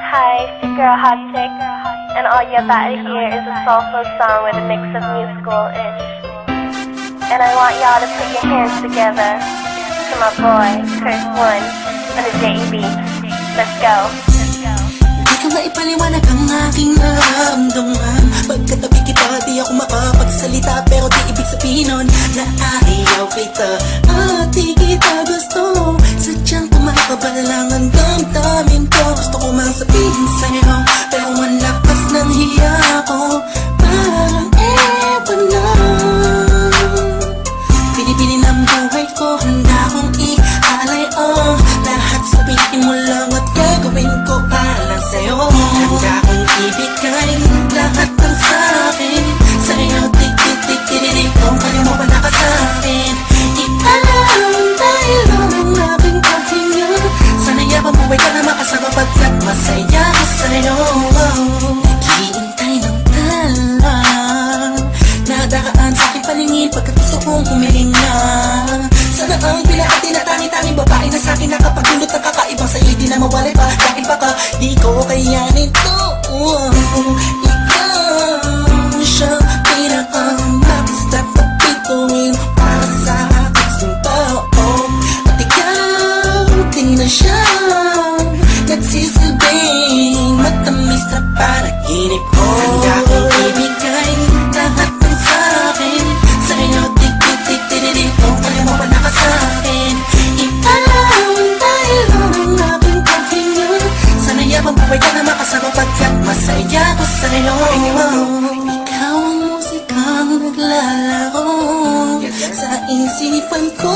Hi, it's your girl Hotchick, and all you're about to hear is a soulful song with a mix of musical-ish. And I want y'all to put your hands together to my boy, Chris One, and the JB. Let's go. Di ko maipaliwanag ang aking nararamdaman. Pagkatabi kita, di ako makapagsalita, pero di ibig sabihin nun na ayaw kita at di kita gusto. Sadyang kumakabalang ang damdamin ko. Gusto ko mang sabihin sa'yo, pero malakas ng hiya ko. Parang ewan na. Pinipili ng buhay ko, handa kong ialay ang lahat. Sabihin mo lang at gagawin ko para lang sa'yo. Handa kong ibigay lahat ng sa'kin sa'yo. Tik-tik-tik-tik-tik kung kaya mo wala ka sa'kin. Ialam dahil lang ang aking paghinga. Sana yaman buhay ka na makasama pagkat masaya ko sa'yo. Naghihintay ng talang nadakaan sa'king paningin pagkat gusto kong humiling na. Sana ang pinaka tinatangi-tanging babae na sa'kin nakapagdulot ng kakaibang sa'yo di na mawalay pa. Dahil baka di ko kayanin to. Ikaw siyang pinakamapis na pagpituin para sa aking sumpa. At ikaw din na siyang nagsisilbing matamis na panaginip ko. Handa kong ibigay lahat ng sa'kin sa'yo. Tik-tik-tik-tik-tik kung kaya mo wala ka sa'kin. Ikaw dahil lang ang aking paghinga. Sana yabang buhay ka na makasama pagkat masaya ko sa'yo. Ikaw ang musikang naglalaro sa isipan ko.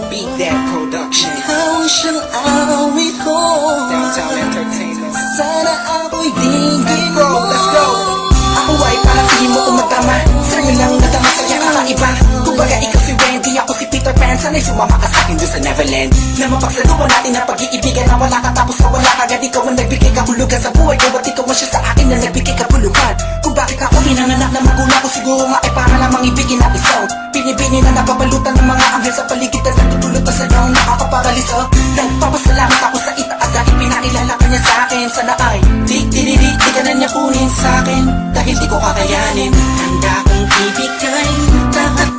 Beat That Productions, Ikaw ang siyang awit ko. Downtown Entertainment. Sana ako'y digin Bro, mo. let's go. Ako ay parang tingin mo umatama. Sa'yo lang nadama sa'yo kakaiba. Kumbaga ikaw si Wendy, ako si Peter Pan. Sana'y sumama ka sa'kin dun sa Neverland. Na mapagsaluhan natin ang pag-iibigan na wala ka tapos na wala ka. Ikaw ang nagbigay kahulugan sa buhay ko at ikaw ang siya sa akin na nagbigay kabuluhan. Kung bakit ako pinanganak na magulang ko, siguro nga ay para lamang ibigin ang isang binibini na nababalutan ng mga anghel sa paligid na nagtutulot na sa'yo ang nakakaparalisa. Nagpapasalamat ako sa itaas dahil pinailala ka niya sa'kin. Sana ay di ka na niya kunin sa'kin dahil di ko kakayanin. Handa kong ibigay lahat